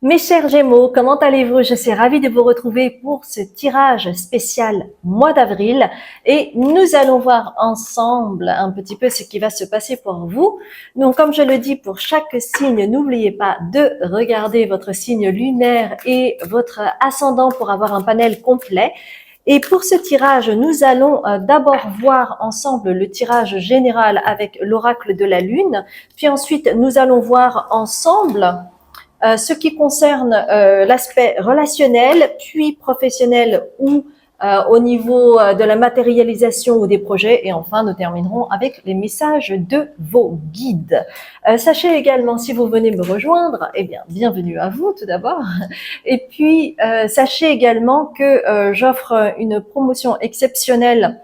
Mes chers Gémeaux, comment allez-vous? Je suis ravie de vous retrouver pour ce tirage spécial mois d'avril et nous allons voir ensemble un petit peu ce qui va se passer pour vous. Donc, comme je le dis pour chaque signe, n'oubliez pas de regarder votre signe lunaire et votre ascendant pour avoir un panel complet. Et pour ce tirage, nous allons d'abord voir ensemble le tirage général avec l'oracle de la Lune, puis ensuite nous allons voir ensemble ce qui concerne l'aspect relationnel, puis professionnel ou au niveau de la matérialisation ou des projets. Et enfin, nous terminerons avec les messages de vos guides. Sachez également, si vous venez me rejoindre, eh bien, bienvenue à vous tout d'abord. Et puis, sachez également que j'offre une promotion exceptionnelle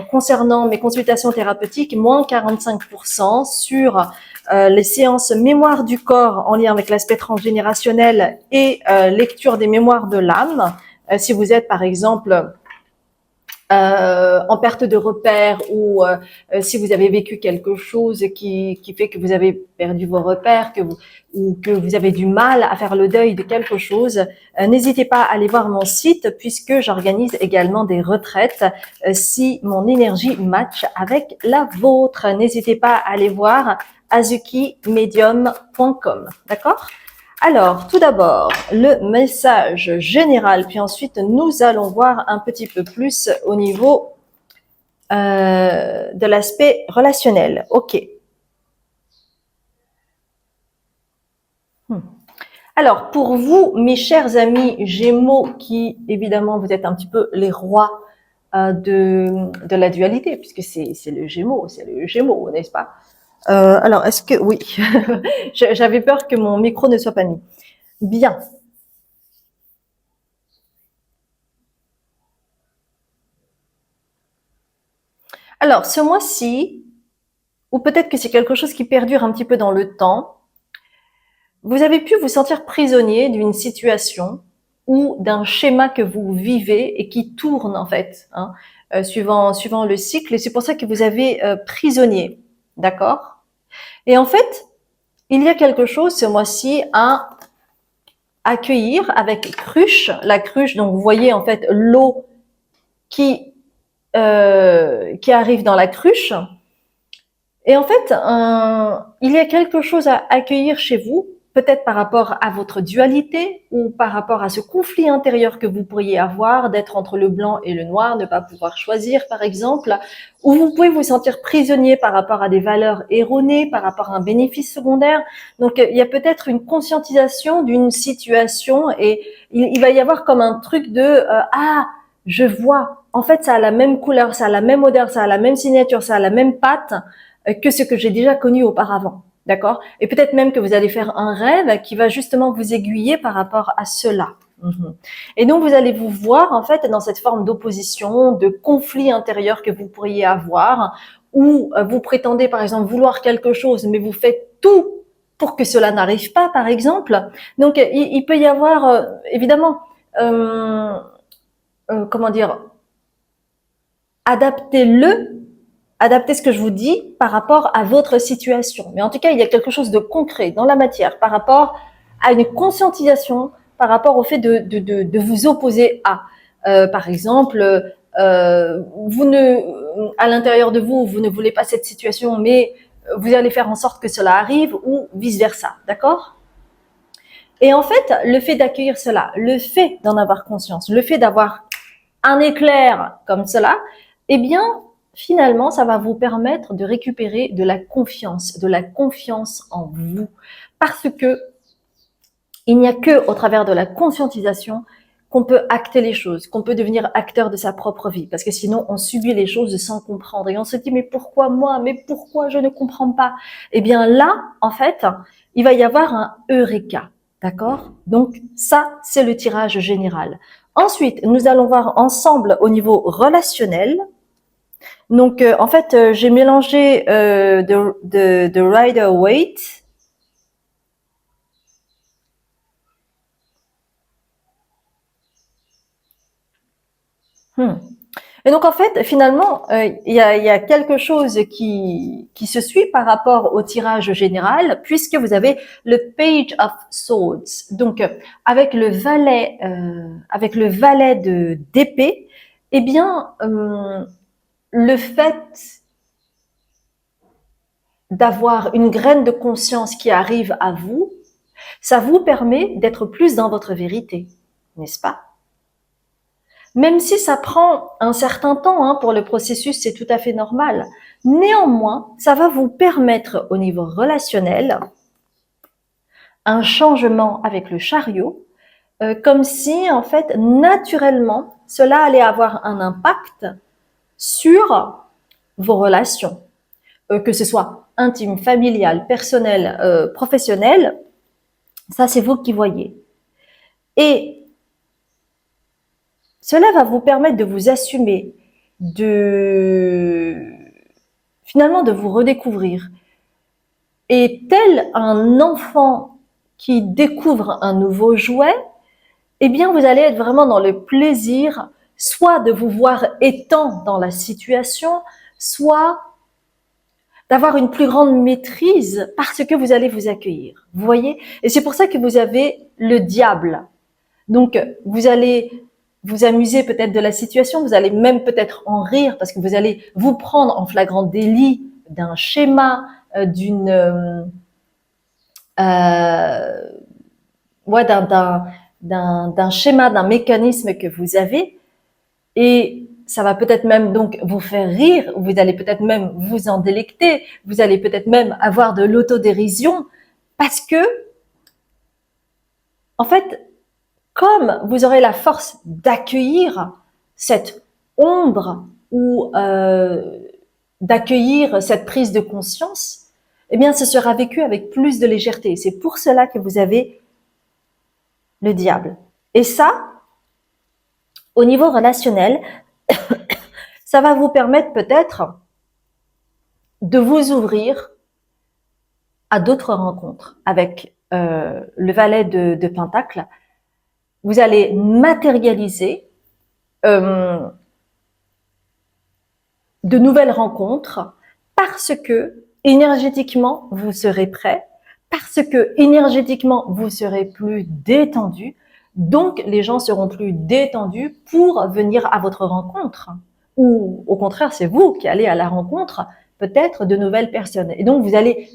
concernant mes consultations thérapeutiques, moins 45% sur les séances mémoire du corps en lien avec l'aspect transgénérationnel et lecture des mémoires de l'âme. Si vous êtes par exemple en perte de repères ou si vous avez vécu quelque chose qui fait que vous avez perdu vos repères, ou que vous avez du mal à faire le deuil de quelque chose, n'hésitez pas à aller voir mon site puisque j'organise également des retraites si mon énergie match avec la vôtre. N'hésitez pas à aller voir azukimedium.com, d'accord? Alors, tout d'abord, le message général, puis ensuite, nous allons voir un petit peu plus au niveau de l'aspect relationnel. OK. Alors, pour vous, mes chers amis Gémeaux, qui, évidemment, vous êtes un petit peu les rois de la dualité, puisque c'est le Gémeaux, n'est-ce pas? Alors, est-ce que... Oui, j'avais peur que mon micro ne soit pas mis. Bien. Alors, ce mois-ci, ou peut-être que c'est quelque chose qui perdure un petit peu dans le temps, vous avez pu vous sentir prisonnier d'une situation ou d'un schéma que vous vivez et qui tourne en fait, hein, suivant le cycle. Et c'est pour ça que vous avez prisonnier, d'accord? Et en fait, il y a quelque chose ce mois-ci à accueillir avec cruche. La cruche, donc vous voyez en fait l'eau qui arrive dans la cruche. Et en fait, il y a quelque chose à accueillir chez vous, peut-être par rapport à votre dualité ou par rapport à ce conflit intérieur que vous pourriez avoir d'être entre le blanc et le noir, ne pas pouvoir choisir par exemple, ou vous pouvez vous sentir prisonnier par rapport à des valeurs erronées, par rapport à un bénéfice secondaire. Donc il y a peut-être une conscientisation d'une situation et il va y avoir comme un truc de ah, je vois, en fait ça a la même couleur, ça a la même odeur, ça a la même signature, ça a la même patte que ce que j'ai déjà connu auparavant. D'accord? Et peut-être même que vous allez faire un rêve qui va justement vous aiguiller par rapport à cela. Et donc, vous allez vous voir, en fait, dans cette forme d'opposition, de conflit intérieur que vous pourriez avoir, où vous prétendez, par exemple, vouloir quelque chose, mais vous faites tout pour que cela n'arrive pas, par exemple. Donc, il peut y avoir, évidemment, comment dire, adaptez-le, adaptez ce que je vous dis par rapport à votre situation. Mais en tout cas, il y a quelque chose de concret dans la matière par rapport à une conscientisation, par rapport au fait de vous opposer à. Par exemple, vous ne, à l'intérieur de vous, vous ne voulez pas cette situation, mais vous allez faire en sorte que cela arrive ou vice versa. D'accord? Et en fait, le fait d'accueillir cela, le fait d'en avoir conscience, le fait d'avoir un éclair comme cela, eh bien, finalement, ça va vous permettre de récupérer de la confiance en vous. Parce que il n'y a que au travers de la conscientisation qu'on peut acter les choses, qu'on peut devenir acteur de sa propre vie. Parce que sinon, on subit les choses sans comprendre. Et on se dit, mais pourquoi moi? Mais pourquoi je ne comprends pas? Eh bien là, en fait, il va y avoir un eureka. D'accord? Donc ça, c'est le tirage général. Ensuite, nous allons voir ensemble au niveau relationnel. Donc, en fait, j'ai mélangé de Rider-Waite. Et donc en fait, finalement, il y a quelque chose qui se suit par rapport au tirage général, puisque vous avez le Page of Swords. Donc avec le valet de d'épée, eh bien, le fait d'avoir une graine de conscience qui arrive à vous, ça vous permet d'être plus dans votre vérité, n'est-ce pas? Même si ça prend un certain temps pour le processus, c'est tout à fait normal. Néanmoins, ça va vous permettre au niveau relationnel un changement avec le chariot, comme si en fait naturellement cela allait avoir un impact sur vos relations, que ce soit intime, familial, personnel, professionnel. Ça c'est vous qui voyez. Et cela va vous permettre de vous assumer, finalement de vous redécouvrir. Et tel un enfant qui découvre un nouveau jouet, eh bien vous allez être vraiment dans le plaisir, soit de vous voir étant dans la situation, soit d'avoir une plus grande maîtrise parce que vous allez vous accueillir. Vous voyez? Et c'est pour ça que vous avez le diable. Donc, vous allez vous amuser peut-être de la situation, vous allez même peut-être en rire parce que vous allez vous prendre en flagrant délit d'un schéma, ouais, d'un schéma, d'un mécanisme que vous avez, et ça va peut-être même donc vous faire rire, vous allez peut-être même vous en délecter, vous allez peut-être même avoir de l'autodérision parce que, en fait, comme vous aurez la force d'accueillir cette ombre ou d'accueillir cette prise de conscience, eh bien, ce sera vécu avec plus de légèreté. C'est pour cela que vous avez le diable. Et ça, au niveau relationnel, ça va vous permettre peut-être de vous ouvrir à d'autres rencontres avec le valet de Pentacle. Vous allez matérialiser de nouvelles rencontres parce que énergétiquement vous serez prêt, parce que énergétiquement vous serez plus détendu, donc les gens seront plus détendus pour venir à votre rencontre. Ou au contraire, c'est vous qui allez à la rencontre peut-être de nouvelles personnes. Et donc vous allez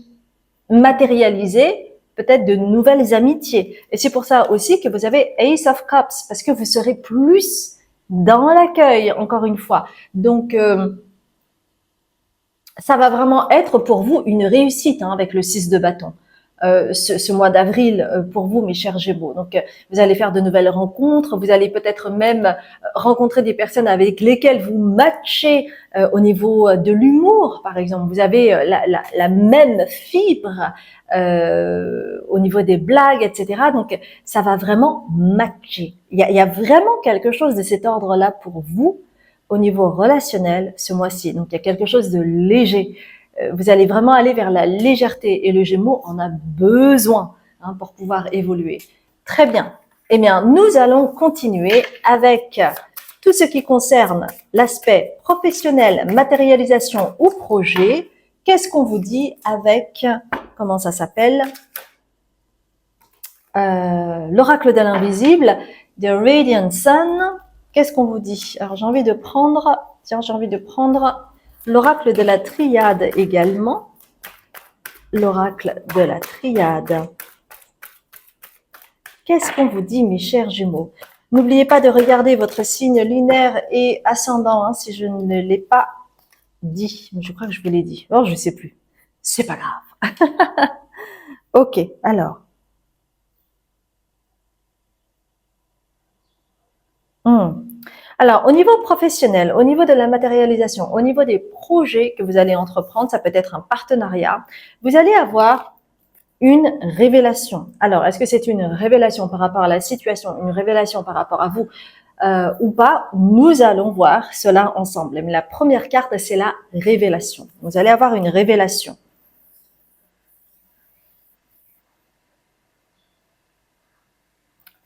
matérialiser peut-être de nouvelles amitiés. Et c'est pour ça aussi que vous avez Ace of Cups, parce que vous serez plus dans l'accueil, encore une fois. Donc, ça va vraiment être pour vous une réussite avec le 6 de bâton. Ce mois d'avril pour vous, mes chers Gémeaux. Donc, vous allez faire de nouvelles rencontres, vous allez peut-être même rencontrer des personnes avec lesquelles vous matchez au niveau de l'humour, par exemple. Vous avez la même fibre au niveau des blagues, etc. Donc, ça va vraiment matcher. Il y a vraiment quelque chose de cet ordre-là pour vous au niveau relationnel ce mois-ci. Donc, il y a quelque chose de léger. Vous allez vraiment aller vers la légèreté et le Gémeaux en a besoin pour pouvoir évoluer. Très bien. Eh bien, nous allons continuer avec tout ce qui concerne l'aspect professionnel, matérialisation ou projet. Qu'est-ce qu'on vous dit avec, comment ça s'appelle, l'oracle de l'invisible, The Radiant Sun. Qu'est-ce qu'on vous dit? Alors, j'ai envie de prendre l'oracle de la triade également. L'oracle de la triade. Qu'est-ce qu'on vous dit, mes chers Gémeaux? N'oubliez pas de regarder votre signe lunaire et ascendant, si je ne l'ai pas dit. Je crois que je vous l'ai dit. Oh, je ne sais plus. C'est pas grave. Ok, alors. Alors, au niveau professionnel, au niveau de la matérialisation, au niveau des projets que vous allez entreprendre, ça peut être un partenariat, vous allez avoir une révélation. Alors, est-ce que c'est une révélation par rapport à la situation, une révélation par rapport à vous ou pas? Nous allons voir cela ensemble. Mais la première carte, c'est la révélation. Vous allez avoir une révélation.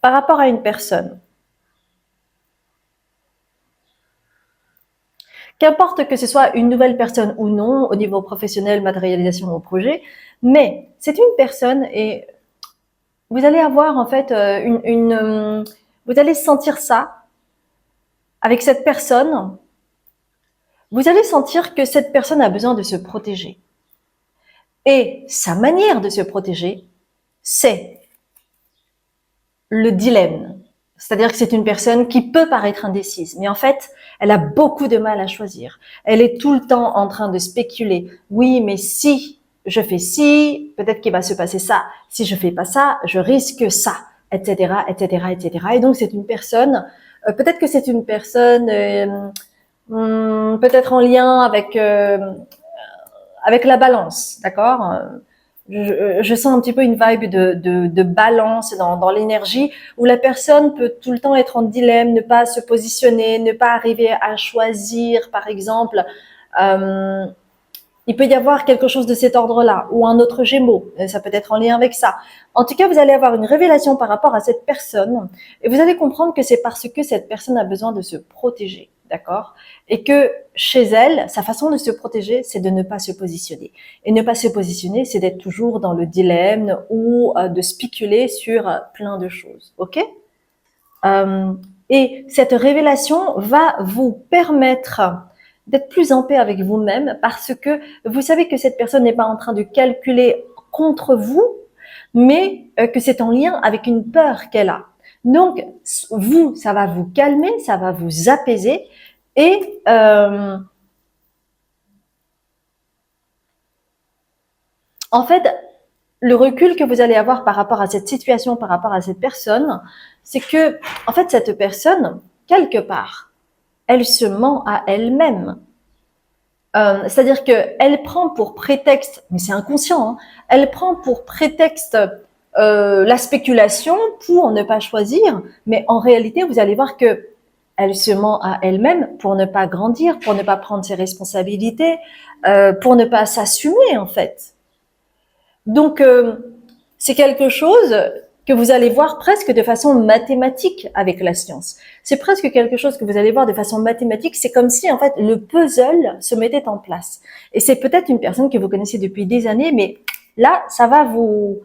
Par rapport à une personne. Qu'importe que ce soit une nouvelle personne ou non, au niveau professionnel, matérialisation au projet, mais c'est une personne et vous allez avoir en fait vous allez sentir ça avec cette personne. Vous allez sentir que cette personne a besoin de se protéger. Et sa manière de se protéger, c'est le dilemme. C'est-à-dire que c'est une personne qui peut paraître indécise, mais en fait, elle a beaucoup de mal à choisir. Elle est tout le temps en train de spéculer. Oui, mais si je fais ci, peut-être qu'il va se passer ça. Si je fais pas ça, je risque ça, etc., etc., etc. Et donc, c'est une personne, peut-être que c'est une personne, peut-être en lien avec la balance, d'accord? Je sens un petit peu une vibe de balance dans l'énergie où la personne peut tout le temps être en dilemme, ne pas se positionner, ne pas arriver à choisir, par exemple. Euh, il peut y avoir quelque chose de cet ordre-là ou un autre Gémeaux, ça peut être en lien avec ça. En tout cas, vous allez avoir une révélation par rapport à cette personne et vous allez comprendre que c'est parce que cette personne a besoin de se protéger, d'accord? Et que chez elle, sa façon de se protéger, c'est de ne pas se positionner. Et ne pas se positionner, c'est d'être toujours dans le dilemme ou de spéculer sur plein de choses, ok? Euh, et cette révélation va vous permettre d'être plus en paix avec vous-même parce que vous savez que cette personne n'est pas en train de calculer contre vous, mais que c'est en lien avec une peur qu'elle a. Donc, vous, ça va vous calmer, ça va vous apaiser et en fait, le recul que vous allez avoir par rapport à cette situation, par rapport à cette personne, c'est que, en fait, cette personne, quelque part, elle se ment à elle-même. C'est-à-dire qu'elle prend pour prétexte, mais c'est inconscient, hein, elle prend pour prétexte la spéculation pour ne pas choisir, mais en réalité, vous allez voir que elle se ment à elle-même pour ne pas grandir, pour ne pas prendre ses responsabilités, pour ne pas s'assumer en fait. Donc, c'est quelque chose que vous allez voir presque de façon mathématique avec la science. C'est presque quelque chose que vous allez voir de façon mathématique. C'est comme si, en fait, le puzzle se mettait en place. Et c'est peut-être une personne que vous connaissez depuis des années, mais là, ça va vous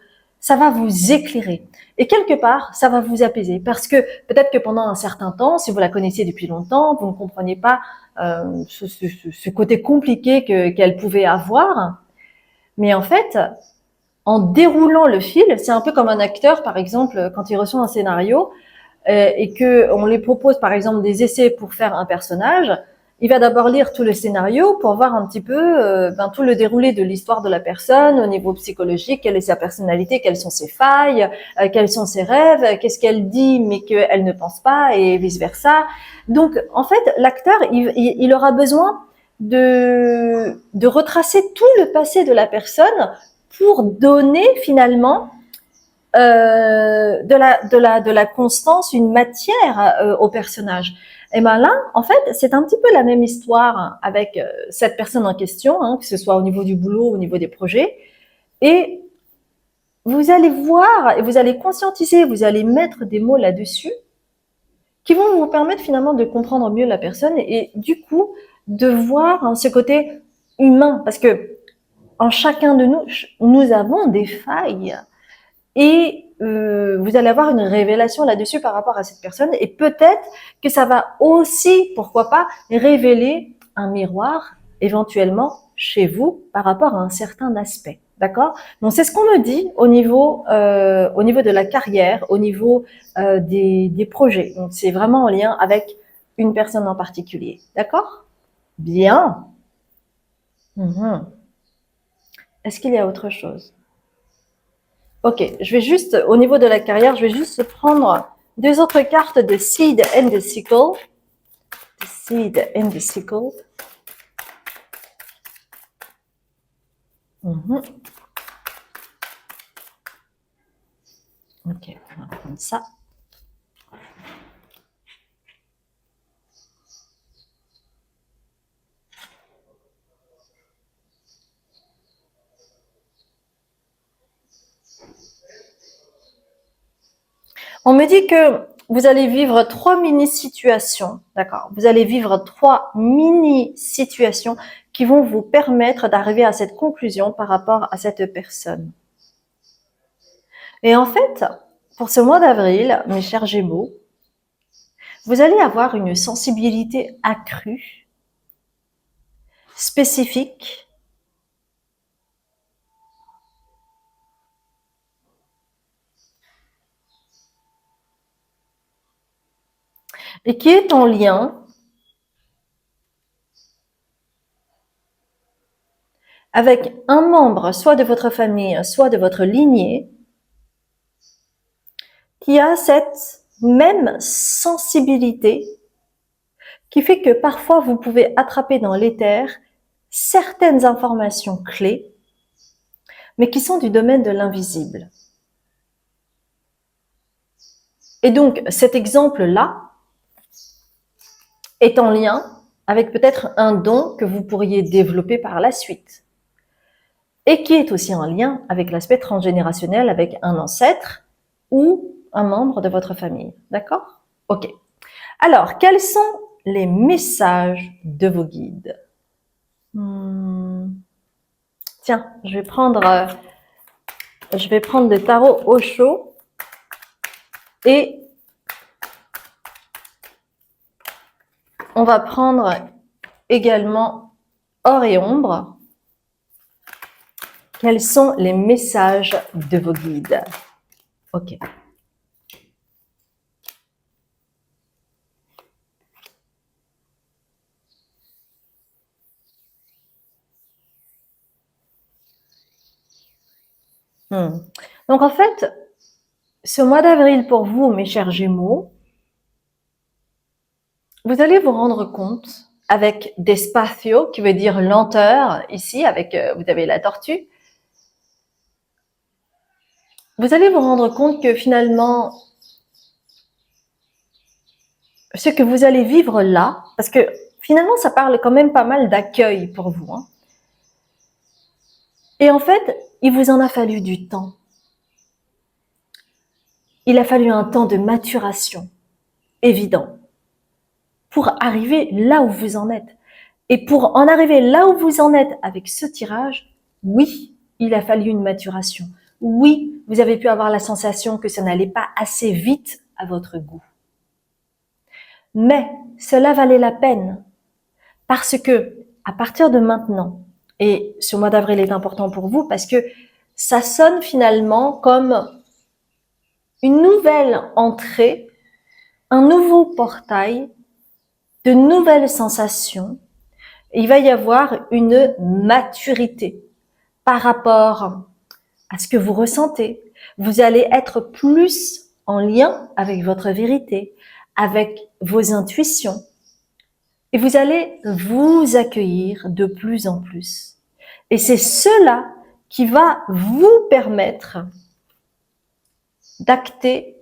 éclairer. Et quelque part, ça va vous apaiser. Parce que peut-être que pendant un certain temps, si vous la connaissiez depuis longtemps, vous ne compreniez pas ce côté compliqué qu'elle pouvait avoir. Mais en fait, en déroulant le fil, c'est un peu comme un acteur, par exemple, quand il reçoit un scénario et que on lui propose, par exemple, des essais pour faire un personnage, il va d'abord lire tout le scénario pour voir un petit peu tout le déroulé de l'histoire de la personne au niveau psychologique, quelle est sa personnalité, quelles sont ses failles, quels sont ses rêves, qu'est-ce qu'elle dit mais qu'elle ne pense pas et vice versa. Donc, en fait, l'acteur, il aura besoin de retracer tout le passé de la personne pour donner finalement de la constance, une matière au personnage. Et ben là, en fait, c'est un petit peu la même histoire avec cette personne en question, hein, que ce soit au niveau du boulot, au niveau des projets. Et vous allez voir et vous allez conscientiser, vous allez mettre des mots là-dessus qui vont vous permettre finalement de comprendre mieux la personne et du coup de voir hein, ce côté humain, parce que en chacun de nous, nous avons des failles et vous allez avoir une révélation là-dessus par rapport à cette personne et peut-être que ça va aussi, pourquoi pas, révéler un miroir éventuellement chez vous par rapport à un certain aspect. D'accord? Donc c'est ce qu'on me dit au niveau de la carrière, au niveau des projets. Donc c'est vraiment en lien avec une personne en particulier. D'accord? Bien. Mhm. Est-ce qu'il y a autre chose? Ok, je vais juste, au niveau de la carrière, je vais juste prendre deux autres cartes de Seed and the Sickle. The Seed and the Sickle. Ok, on va prendre ça. On me dit que vous allez vivre 3 mini-situations, d'accord? Vous allez vivre 3 mini-situations qui vont vous permettre d'arriver à cette conclusion par rapport à cette personne. Et en fait, pour ce mois d'avril, mes chers Gémeaux, vous allez avoir une sensibilité accrue, spécifique, et qui est en lien avec un membre, soit de votre famille, soit de votre lignée, qui a cette même sensibilité qui fait que parfois vous pouvez attraper dans l'éther certaines informations clés, mais qui sont du domaine de l'invisible. Et donc, cet exemple-là est en lien avec peut-être un don que vous pourriez développer par la suite. Et qui est aussi en lien avec l'aspect transgénérationnel, avec un ancêtre ou un membre de votre famille. D'accord? Ok. Alors, quels sont les messages de vos guides? Tiens, je vais prendre des tarots au chaud et on va prendre également or et ombre. Quels sont les messages de vos guides? Ok. Donc en fait, ce mois d'avril pour vous, mes chers Gémeaux, vous allez vous rendre compte avec despacio, qui veut dire lenteur, ici, avec, vous avez la tortue. Vous allez vous rendre compte que finalement, ce que vous allez vivre là, parce que finalement, ça parle quand même pas mal d'accueil pour vous. Hein. Et en fait, il vous en a fallu du temps. Il a fallu un temps de maturation évident pour arriver là où vous en êtes. Et pour en arriver là où vous en êtes avec ce tirage, oui, il a fallu une maturation. Oui, vous avez pu avoir la sensation que ça n'allait pas assez vite à votre goût. Mais cela valait la peine parce que à partir de maintenant, et ce mois d'avril est important pour vous parce que ça sonne finalement comme une nouvelle entrée, un nouveau portail, de nouvelles sensations. Il va y avoir une maturité par rapport à ce que vous ressentez. Vous allez être plus en lien avec votre vérité, avec vos intuitions. Et vous allez vous accueillir de plus en plus. Et c'est cela qui va vous permettre d'acter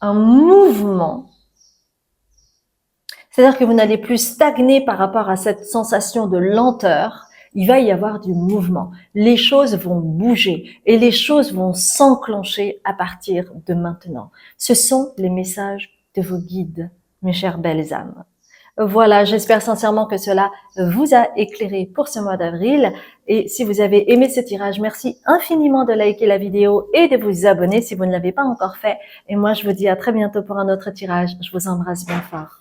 un mouvement. C'est-à-dire que vous n'allez plus stagner par rapport à cette sensation de lenteur. Il va y avoir du mouvement. Les choses vont bouger et les choses vont s'enclencher à partir de maintenant. Ce sont les messages de vos guides, mes chères belles âmes. Voilà, j'espère sincèrement que cela vous a éclairé pour ce mois d'avril. Et si vous avez aimé ce tirage, merci infiniment de liker la vidéo et de vous abonner si vous ne l'avez pas encore fait. Et moi, je vous dis à très bientôt pour un autre tirage. Je vous embrasse bien fort.